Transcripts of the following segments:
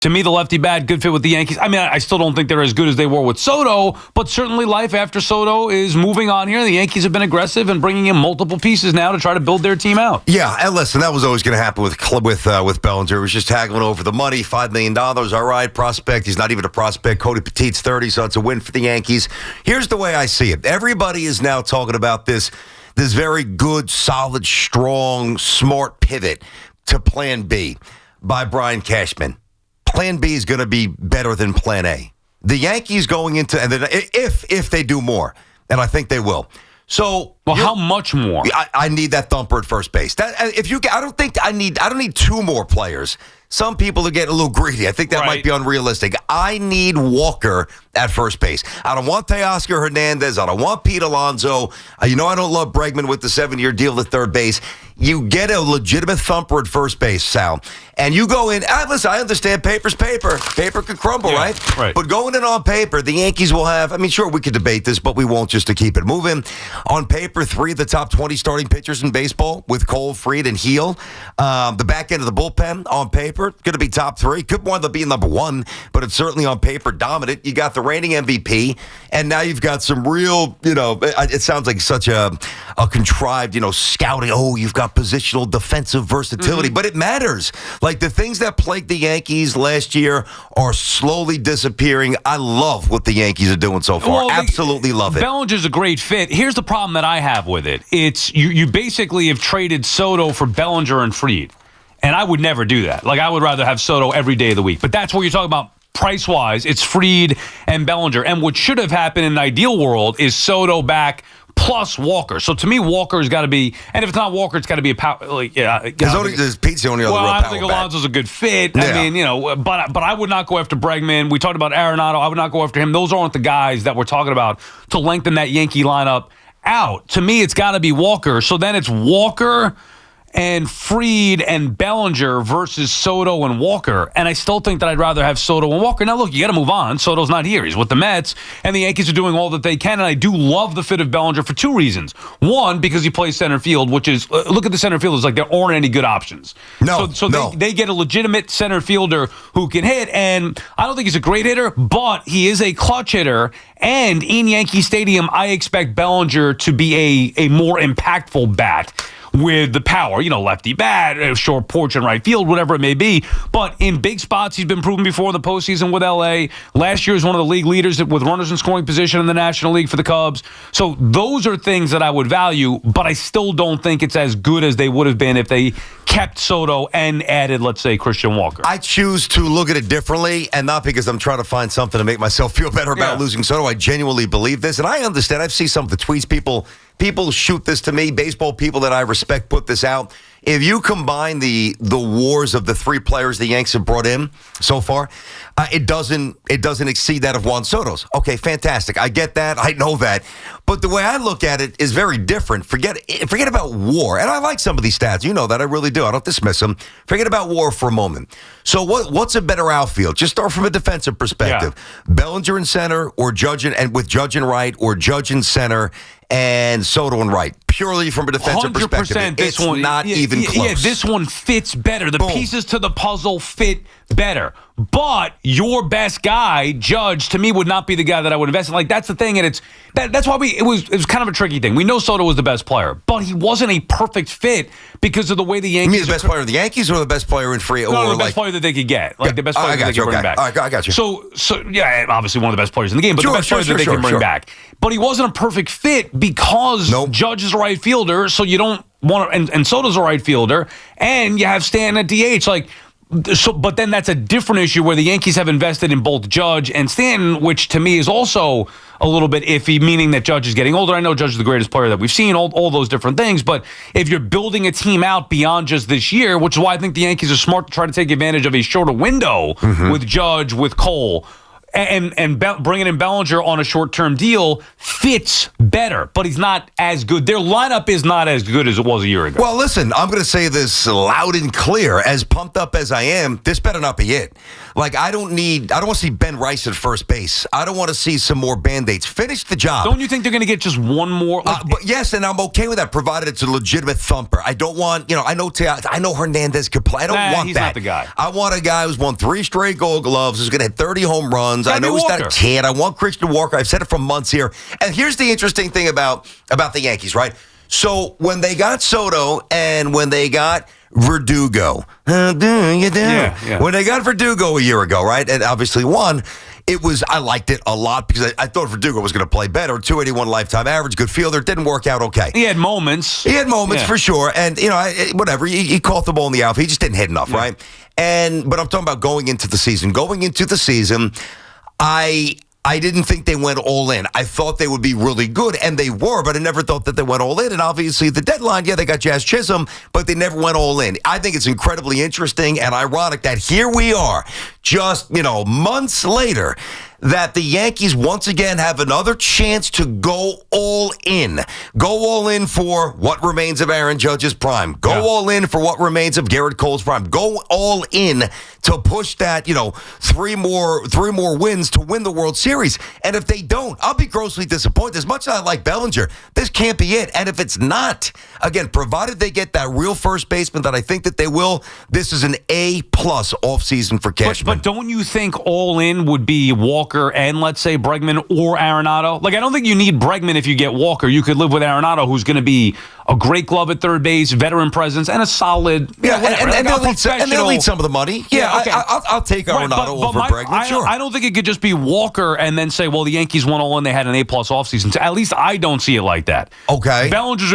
To me, the lefty bat, good fit with the Yankees. I mean, I still don't think they're as good as they were with Soto, but certainly life after Soto is moving on here. The Yankees have been aggressive and bringing in multiple pieces now to try to build their team out. Yeah, and listen, that was always going to happen with Bellinger. It was just haggling over the money, $5 million. All right, prospect. He's not even a prospect. Cody Petit's 30, so it's a win for the Yankees. Here's the way I see it. Everybody is now talking about this very good, solid, strong, smart pivot to Plan B by Brian Cashman. Plan B is going to be better than Plan A. The Yankees going into, and then if they do more, and I think they will. So, well, how much more? I need that thumper at first base. I don't need two more players. Some people are getting a little greedy. I think that might be unrealistic. I need Walker at first base. I don't want Teoscar Hernandez. I don't want Pete Alonso. I don't love Bregman with the 7-year deal at third base. You get a legitimate thumper at first base, Sal. And you go in. Listen, I understand paper's paper. Paper could crumble, right? But going in on paper, the Yankees will have, sure, we could debate this, but we won't just to keep it moving. On paper, 3 of the top 20 starting pitchers in baseball with Cole, Fried, and Heel. The back end of the bullpen on paper, going to be top 3. Could wind up being number 1, but it's certainly on paper dominant. You got the reigning MVP, and now you've got some real, it sounds like such a contrived, scouting. Oh, you've got positional defensive versatility, but it matters. Like the things that plagued the Yankees last year are slowly disappearing. I love what the Yankees are doing so far. Absolutely love it. Bellinger's a great fit. Here's the problem that I have with it. It's you basically have traded Soto for Bellinger and Fried. And I would never do that. Like, I would rather have Soto every day of the week. But that's what you're talking about price-wise. It's Fried and Bellinger. And what should have happened in an ideal world is Soto back plus Walker. So to me, Walker's got to be, and if it's not Walker, it's got to be a power. Like, Pete's the only other real power I don't think Alonso's a good fit. Yeah. I mean, but I would not go after Bregman. We talked about Arenado. I would not go after him. Those aren't the guys that we're talking about to lengthen that Yankee lineup out. To me, it's got to be Walker. So then it's Walker and Fried and Bellinger versus Soto and Walker. And I still think that I'd rather have Soto and Walker. Now, look, you got to move on. Soto's not here. He's with the Mets, and the Yankees are doing all that they can. And I do love the fit of Bellinger for 2 reasons. One, because he plays center field, which is, look at the center fielders, like there aren't any good options. They get a legitimate center fielder who can hit, and I don't think he's a great hitter, but he is a clutch hitter. And in Yankee Stadium, I expect Bellinger to be a more impactful bat with the power, lefty bat, short porch and right field, whatever it may be. But in big spots, he's been proven before in the postseason with L.A. Last year was one of the league leaders with runners in scoring position in the National League for the Cubs. So those are things that I would value, but I still don't think it's as good as they would have been if they kept Soto and added, let's say, Christian Walker. I choose to look at it differently, and not because I'm trying to find something to make myself feel better about losing Soto. I genuinely believe this, and I understand. I've seen some of the tweets. People shoot this to me. Baseball people that I respect put this out. If you combine the wars of the 3 players the Yanks have brought in so far, it doesn't exceed that of Juan Soto's. Okay, fantastic. I get that. I know that. But the way I look at it is very different. Forget about WAR. And I like some of these stats. You know that. I really do. I don't dismiss them. Forget about WAR for a moment. So what's a better outfield? Just start from a defensive perspective. Yeah. Bellinger in center, or Judge with Judge in right, or Judge in center and Soto in right. Purely from a defensive perspective. It's not even close. Yeah, this one fits better. The pieces to the puzzle fit better. But your best guy, Judge, to me would not be the guy that I would invest in. Like, that's the thing, and that's why it was kind of a tricky thing. We know Soto was the best player, but he wasn't a perfect fit because of the way the Yankees. You mean the best player of the Yankees, or the best player in free? No, the best player that they could get, like the best player that they could bring back. I got you. So yeah, obviously one of the best players in the game, but the best player that they can bring back. But he wasn't a perfect fit because Judge is a right fielder, so you don't want to, and Soto's a right fielder, and you have Stanton at DH, like. So, but then that's a different issue where the Yankees have invested in both Judge and Stanton, which to me is also a little bit iffy, meaning that Judge is getting older. I know Judge is the greatest player that we've seen, all those different things. But if you're building a team out beyond just this year, which is why I think the Yankees are smart to try to take advantage of a shorter window with Judge, with Cole, and bringing in Bellinger on a short-term deal fits better, but he's not as good. Their lineup is not as good as it was a year ago. Well, listen, I'm going to say this loud and clear. As pumped up as I am, this better not be it. Like, I don't want to see Ben Rice at first base. I don't want to see some more Band-Aids. Finish the job. Don't you think they're going to get just one more? But yes, and I'm okay with that, provided it's a legitimate thumper. I don't want, I know Hernandez could play. I don't want he's that. Not the guy. I want a guy who's won 3 straight Gold Gloves, who's going to hit 30 home runs. I know he's not a kid. I want Christian Walker. I've said it for months here. And here's the interesting thing about the Yankees, right? So when they got Soto and when they got Verdugo, how do you do? Yeah. When they got Verdugo a year ago, right, and obviously won, I liked it a lot because I thought Verdugo was going to play better. 281 lifetime average, good fielder. Didn't work out okay. He had moments. For sure. And, whatever. He caught the ball in the outfield. He just didn't hit enough, right? But I'm talking about going into the season. Going into the season, I didn't think they went all in. I thought they would be really good, and they were, but I never thought that they went all in. And obviously, the deadline, they got Jazz Chisum, but they never went all in. I think it's incredibly interesting and ironic that here we are, just, months later, that the Yankees once again have another chance to go all in. Go all in for what remains of Aaron Judge's prime. Go all in for what remains of Garrett Cole's prime. Go all in to push that, 3 more wins to win the World Series. And if they don't, I'll be grossly disappointed. As much as I like Bellinger, this can't be it. And if it's not, again, provided they get that real first baseman that I think that they will, this is an A+ offseason for Cashman. But don't you think all in would be Walker and, let's say, Bregman or Arenado? Like, I don't think you need Bregman if you get Walker. You could live with Arenado, who's going to be a great glove at third base, veteran presence, and a solid, and they'll lead some of the money. I'll take Arenado over Bregman. Sure. I don't think it could just be Walker and then say, well, the Yankees won all in, they had an A+ offseason. At least I don't see it like that. Okay. Bellinger's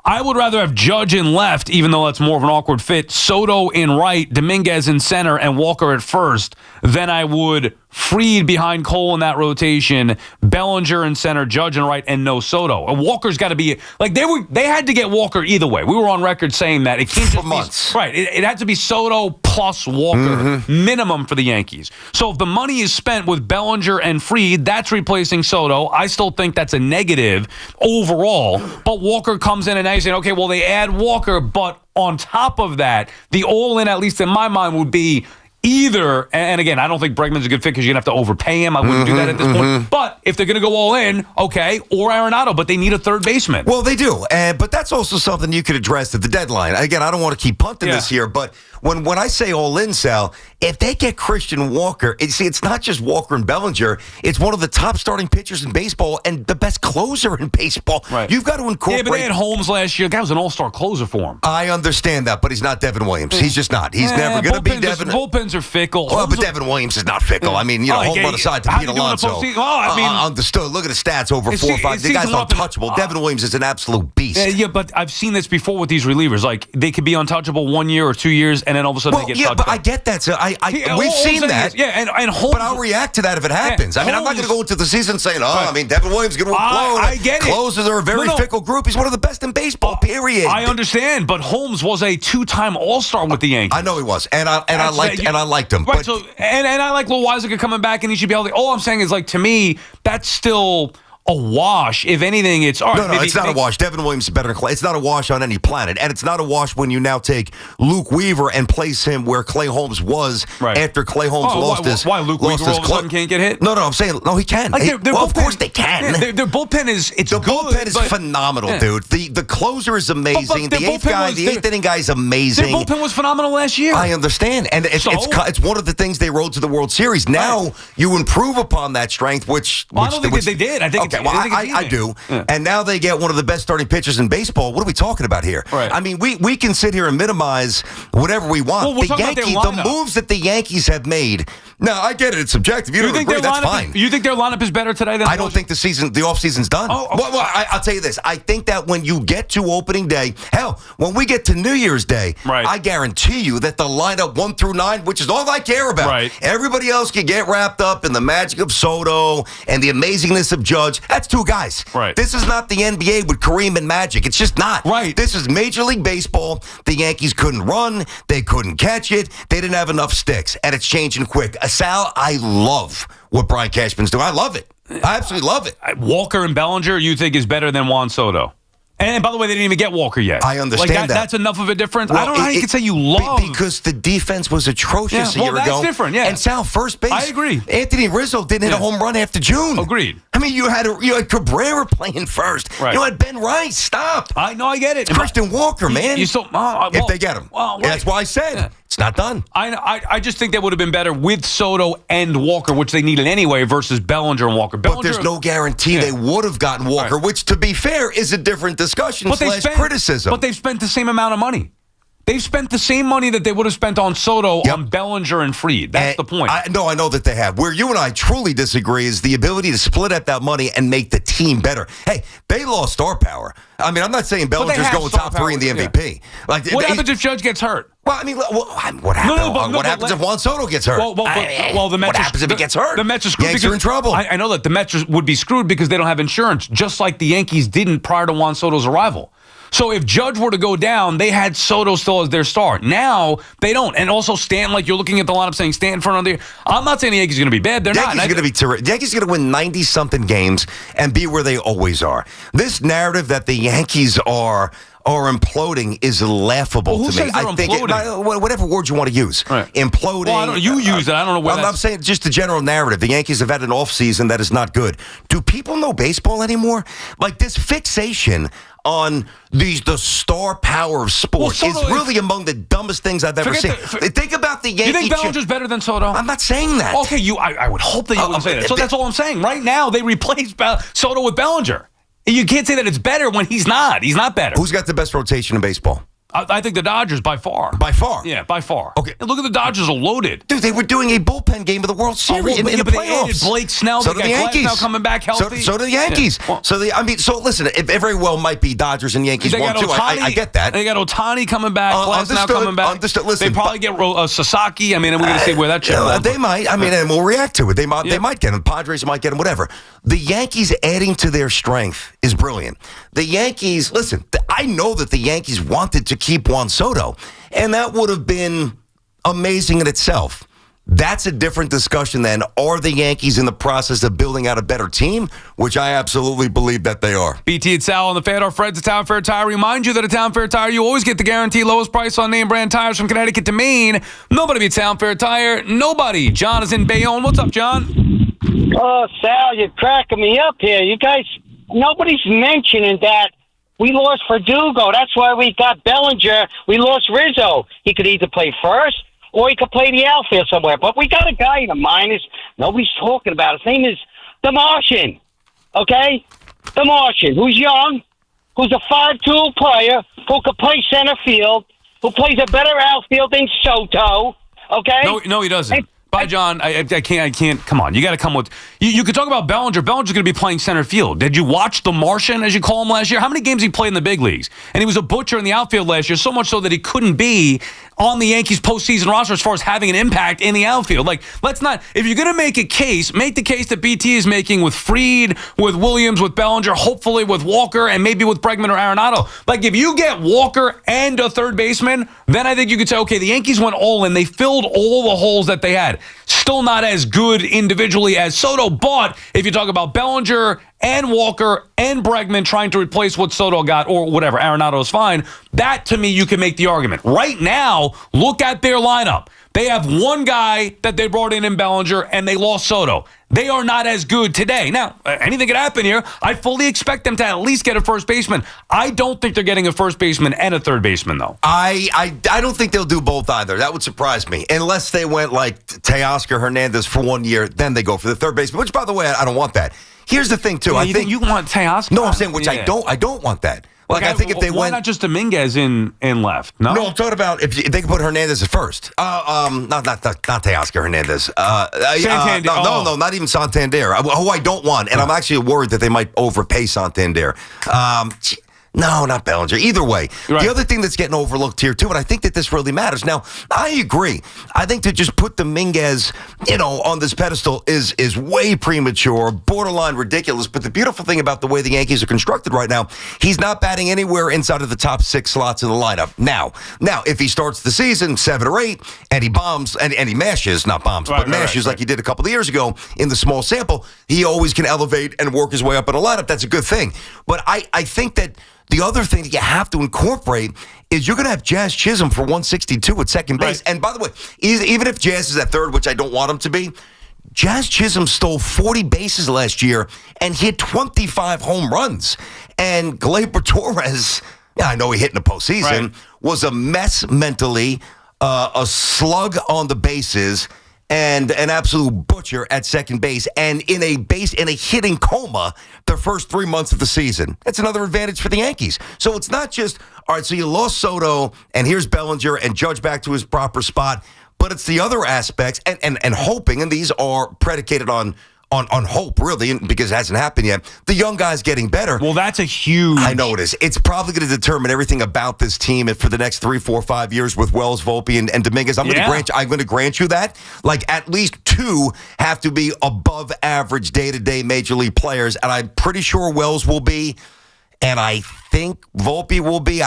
I would rather have Judge in left, even though that's more of an awkward fit, Soto in right, Dominguez in center, and Walker at first, than I would Fried behind Cole in that rotation, Bellinger in center, Judge in right, and no Soto. And Walker's got to be they had to get Walker either way. We were on record saying that it can't just for months. Right. It had to be Soto plus Walker minimum for the Yankees. So if the money is spent with Bellinger and Fried, that's replacing Soto. I still think that's a negative overall. But Walker comes in and now you're saying, okay, well they add Walker, but on top of that, the all-in, at least in my mind, would be either, and again, I don't think Bregman's a good fit because you're going to have to overpay him. I wouldn't do that at this point. But if they're going to go all in, okay, or Arenado, but they need a third baseman. Well, they do. But that's also something you could address at the deadline. Again, I don't want to keep punting this here, but when I say all in, Sal, if they get Christian Walker, it's not just Walker and Bellinger. It's one of the top starting pitchers in baseball and the best closer in baseball. Right. You've got to incorporate. Yeah, but they had Holmes last year. That was an all-star closer for him. I understand that, but he's not Devin Williams. He's just not. He's never going to be Devin. Bullpens are fickle. Well, but Devin Williams is not fickle. I mean, home run aside to Pete Alonso. Understood. Look at the stats over 4 or 5. The guy's untouchable. Devin Williams is an absolute beast. Yeah, but I've seen this before with these relievers. Like, they could be untouchable 1 year or 2 years, and then all of a sudden they get touched. But I get that. So we've seen that. And Holmes. But I'll react to that if it happens. I mean, I'm not going to go into the season saying, Devin Williams is going to implode. I get it. Closers are a very fickle group. He's one of the best in baseball, period. I understand, but Holmes was a 2-time All-Star with the Yankees. I know he was, and I liked him. Right, but, so, and I like Lil Weisiger coming back, and he should be able to. All I'm saying is, to me, that's still a wash. If anything, it's all right. No, it's not a wash. Devin Williams is better than Clay. It's not a wash on any planet. And it's not a wash when you now take Luke Weaver and place him where Clay Holmes was after Clay Holmes lost his. Why Luke Weaver all of a sudden can't get hit? No, I'm saying, no, he can. Of course they can. Their bullpen is bullpen is phenomenal, dude. The closer is amazing. The eighth inning guy is amazing. Their bullpen was phenomenal last year. I understand. And it's one of the things they rode to the World Series. Now you improve upon that strength, which I don't think they did. I think I do. Yeah. And now they get one of the best starting pitchers in baseball. What are we talking about here? Right. I mean, we can sit here and minimize whatever we want. Well, the moves that the Yankees have made. No, I get it. It's subjective. You don't agree. That's fine. You think their lineup is better today than I don't think the offseason's done. Oh, okay. Well, I'll tell you this. I think that when you get to opening day, hell, when we get to New Year's Day, I guarantee you that the lineup 1 through 9, which is all I care about, everybody else can get wrapped up in the magic of Soto and the amazingness of Judge. That's 2 guys. Right. This is not the NBA with Kareem and Magic. It's just not. Right. This is Major League Baseball. The Yankees couldn't run. They couldn't catch it. They didn't have enough sticks. And it's changing quick. Sal, I love what Brian Cashman's doing. I love it. I absolutely love it. Walker and Bellinger, you think is better than Juan Soto? And by the way, they didn't even get Walker yet. I understand that. That's enough of a difference. Well, I don't know how you can say you love. Because the defense was atrocious a year ago. That's different, yeah. And Sal, first base. I agree. Anthony Rizzo didn't hit a home run after June. Agreed. I mean, you had Cabrera playing first. Right. You had Ben Rice. Stop. I know, I get it. Christian Walker, man. If they get him. Well, that's why I said it's not done. I just think that would have been better with Soto and Walker, which they needed anyway, versus Bellinger and Walker. But there's no guarantee they would have gotten Walker, which, to be fair, is a different discussion / criticism. But they've spent the same amount of money. They've spent the same money that they would have spent on Soto, on Bellinger and Fried. That's the point. I know that they have. Where you and I truly disagree is the ability to split up that money and make the team better. Hey, they lost star power. I mean, I'm not saying Bellinger's going top 3 in the MVP. Yeah. Like, what happens if Judge gets hurt? Well, I mean, what happens? What happens if Juan Soto gets hurt? The Mets. What happens if he gets hurt? The Mets are screwed. Yankees are in trouble. I know that the Mets would be screwed because they don't have insurance, just like the Yankees didn't prior to Juan Soto's arrival. So if Judge were to go down, they had Soto still as their star. Now, they don't. And also, Stanton, like you're looking at the lineup saying Stanton for another year. I'm not saying the Yankees are going to be bad. They're not. The Yankees are going to be terrific. The Yankees are going to win 90-something games and be where they always are. This narrative that the Yankees are imploding is laughable to me. Says they're imploding? Whatever word you want to use. Right. Imploding. Well, you use it. I don't know where I'm saying just the general narrative. The Yankees have had an offseason that is not good. Do people know baseball anymore? Like, this fixation on the star power of sports is really among the dumbest things I've ever seen. Think about the Yankees. You think Bellinger's better than Soto? I'm not saying that. Okay, I would hope that you wouldn't say that. So that's all I'm saying. Right now, they replaced Soto with Bellinger. You can't say that it's better when he's not. He's not better. Who's got the best rotation in baseball? I think the Dodgers by far. By far? Yeah, by far. Okay. And look at the Dodgers are loaded. Dude, they were doing a bullpen game of the World Series in the playoffs. They added Blake Snell. So do the Yankees. Now coming back healthy. So do the Yankees. Yeah. Well, so listen, it very well might be Dodgers and Yankees 1-2. I get that. They got Ohtani coming back. Now coming back. Understood. Listen, they probably get Sasaki. I mean, we're going to see where that shit They might. I mean, and we'll react to it. They might get him. Padres might get him. Whatever. The Yankees adding to their strength is brilliant. The Yankees, listen, I know that the Yankees wanted to keep Juan Soto, and that would have been amazing in itself. That's a different discussion than, are the Yankees in the process of building out a better team, which I absolutely believe that they are. BT and Sal on the Fan, our friends at Town Fair Tire. Remind you that at Town Fair Tire, you always get the guaranteed lowest price on name brand tires from Connecticut to Maine. Nobody beats Town Fair Tire. Nobody. John is in Bayonne. What's up, John? Oh, Sal, you're cracking me up here. You guys, nobody's mentioning that we lost Verdugo. That's why we got Bellinger. We lost Rizzo. He could either play first or he could play the outfield somewhere. But we got a guy in the minors nobody's talking about. His name is The Martian, okay? The Martian, who's young, who's a 5'2" player, who could play center field, who plays a better outfield than Soto, okay? No, he doesn't. Bye, John. I can't. Come on. You got to come with. You could talk about Bellinger. Bellinger's going to be playing center field. Did you watch the Martian, as you call him, last year? How many games he played in the big leagues? And he was a butcher in the outfield last year, so much so that he couldn't be on the Yankees postseason roster as far as having an impact in the outfield. Like, let's not. If you're going to make a case, make the case that BT is making with Fried, with Williams, with Bellinger, hopefully with Walker, and maybe with Bregman or Arenado. Like, if you get Walker and a third baseman, then I think you could say, okay, the Yankees went all in. They filled all the holes that they had. Still not as good individually as Soto, but if you talk about Bellinger and Walker and Bregman trying to replace what Soto got, or whatever, Arenado is fine, that to me you can make the argument. Right now, look at their lineup. They have one guy that they brought in Bellinger, and they lost Soto. They are not as good today. Now, anything could happen here. I fully expect them to at least get a first baseman. I don't think they're getting a first baseman and a third baseman, though. I don't think they'll do both either. That would surprise me. Unless they went like Teoscar Hernandez for 1 year, then they go for the third baseman, which, by the way, I don't want that. Here's the thing, too. Yeah, I think you want Teoscar. No, I'm saying I don't want that. Like, I think if they went, not just Dominguez in left. No, I'm talking about if they could put Hernandez at first. Not Teoscar Hernandez. Santander. No, not even Santander. Who I don't want, and I'm actually worried that they might overpay Santander. No, not Bellinger. Either way, right. The other thing that's getting overlooked here, too, and I think that this really matters. Now, I agree. I think to just put Dominguez, on this pedestal is way premature, borderline ridiculous. But the beautiful thing about the way the Yankees are constructed right now, he's not batting anywhere inside of the top 6 slots in the lineup. Now, if he starts the season 7 or 8, and he bombs, and he mashes, not bombs, but mashes like he did a couple of years ago in the small sample, he always can elevate and work his way up in a lineup. That's a good thing. But I think that The other thing that you have to incorporate is you're going to have Jazz Chisum for 162 at second base. Right. And by the way, even if Jazz is at third, which I don't want him to be, Jazz Chisum stole 40 bases last year and hit 25 home runs. And Gleyber Torres, I know he hit in the postseason, was a mess mentally, a slug on the bases, and an absolute butcher at second base, and in a hitting coma the first 3 months of the season. That's another advantage for the Yankees. So it's not just, all right, so you lost Soto, and here's Bellinger, and Judge back to his proper spot, but it's the other aspects, and hoping, and these are predicated on hope, really, because it hasn't happened yet. The young guy's getting better. Well, that's a huge... I know it is. It's probably going to determine everything about this team for the next 3, 4, 5 years with Wells, Volpe, and Dominguez. I'm going to grant you that. Like, at least 2 have to be above average day-to-day major league players, and I'm pretty sure Wells will be, and I think Volpe will be,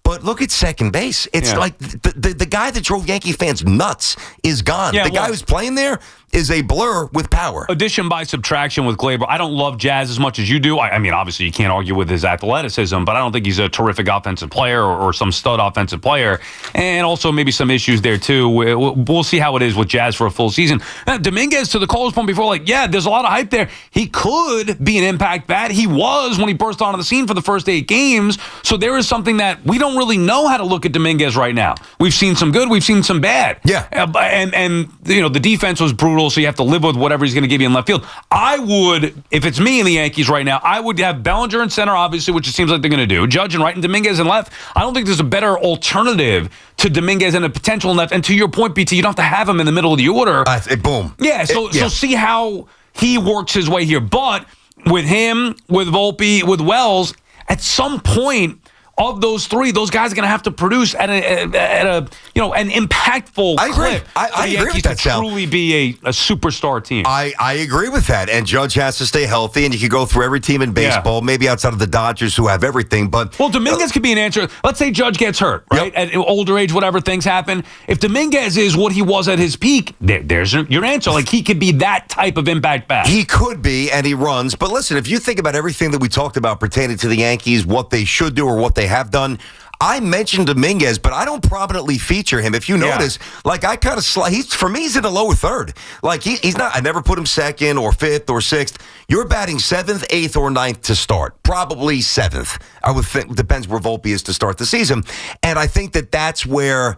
But look at second base. It's like the guy that drove Yankee fans nuts is gone. The guy who's playing there is a blur with power. Addition by subtraction with Gleyber. I don't love Jazz as much as you do. I mean, obviously, you can't argue with his athleticism, but I don't think he's a terrific offensive player or some stud offensive player. And also maybe some issues there, too. We'll see how it is with Jazz for a full season. Now, Dominguez, to the caller's point before, there's a lot of hype there. He could be an impact bat. He was when he burst onto the scene for the first 8 games. So there is something that we don't really know how to look at Dominguez right now. We've seen some good, we've seen some bad. Yeah. And the defense was brutal, so you have to live with whatever he's going to give you in left field. I would, if it's me and the Yankees right now, I would have Bellinger in center, obviously, which it seems like they're going to do. Judge and right, and Dominguez in left. I don't think there's a better alternative to Dominguez and a potential in left. And to your point, BT, you don't have to have him in the middle of the order. Boom. Yeah, so see how he works his way here. But with him, with Volpe, with Wells, at some point of those 3, those guys are going to have to produce at an impactful clip. I agree with that, Sal. Truly be a superstar team. I agree with that. And Judge has to stay healthy, and you could go through every team in baseball, maybe outside of the Dodgers who have everything. But Dominguez could be an answer. Let's say Judge gets hurt, right? At older age, whatever, things happen. If Dominguez is what he was at his peak, there's your answer. Like, he could be that type of impact bat. He could be, and he runs. But listen, if you think about everything that we talked about pertaining to the Yankees, what they should do or what they have done, I mentioned Dominguez, but I don't prominently feature him. If you notice, I kind of for me, he's in the lower third. Like, he's not. I never put him second or fifth or sixth. You're batting 7th, 8th, or 9th to start. Probably 7th. I would think. Depends where Volpe is to start the season. And I think that's where,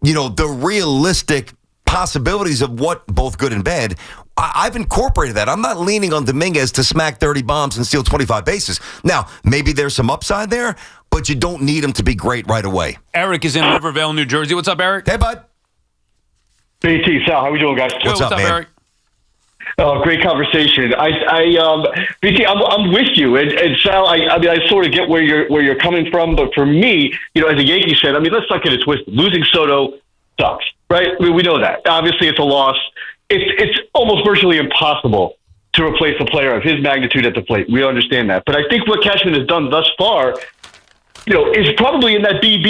the realistic possibilities of what both good and bad. I've incorporated that. I'm not leaning on Dominguez to smack 30 bombs and steal 25 bases. Now, maybe there's some upside there, but you don't need him to be great right away. Eric is in Rivervale, New Jersey. What's up, Eric? Hey, bud. BT, Sal, how we doing, guys? What's up, man? Eric? Oh, great conversation. BT, I'm with you, and Sal. I sort of get where you're coming from, but for me, as a Yankees fan, let's not get it twisted. Losing Soto sucks, right? We know that. Obviously, it's a loss. It's almost virtually impossible to replace a player of his magnitude at the plate. We understand that. But I think what Cashman has done thus far, is probably in that B+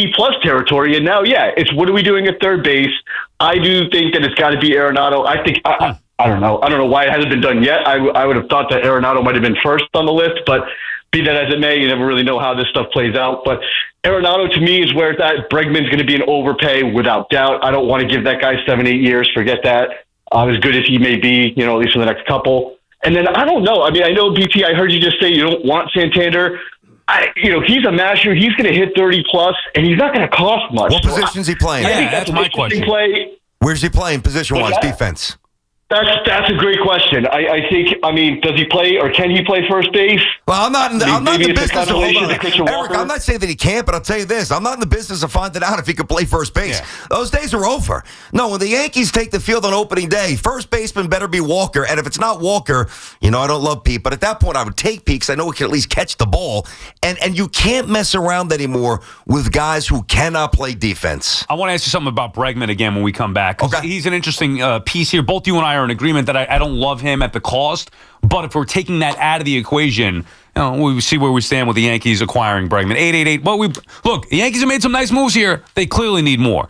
territory. And now, it's what are we doing at third base? I do think that it's got to be Arenado. I think, I don't know. I don't know why it hasn't been done yet. I would have thought that Arenado might have been first on the list, but be that as it may, you never really know how this stuff plays out. But Arenado, to me, is where it's at. Bregman's going to be an overpay without doubt. I don't want to give that guy 7-8 years. Forget that. As good as he may be, at least for the next couple. And then I don't know. I know, BT, I heard you just say you don't want Santander. He's a masher. He's going to hit 30+, and he's not going to cost much. What position's he playing? Yeah, that's my question. Where's he playing position-wise, defense? That's a great question. I think, does he play or can he play first base? Well, I'm not in the business of Eric, I'm not saying that he can't, but I'll tell you this. I'm not in the business of finding out if he could play first base. Yeah. Those days are over. No, when the Yankees take the field on opening day, first baseman better be Walker. And if it's not Walker, I don't love Pete, but at that point I would take Pete because I know he can at least catch the ball. And you can't mess around anymore with guys who cannot play defense. I want to ask you something about Bregman again when we come back. Okay. He's an interesting piece here. Both you and I are in agreement that I don't love him at the cost, but if we're taking that out of the equation, we see where we stand with the Yankees acquiring Bregman. 888. Well, look, the Yankees have made some nice moves here. They clearly need more.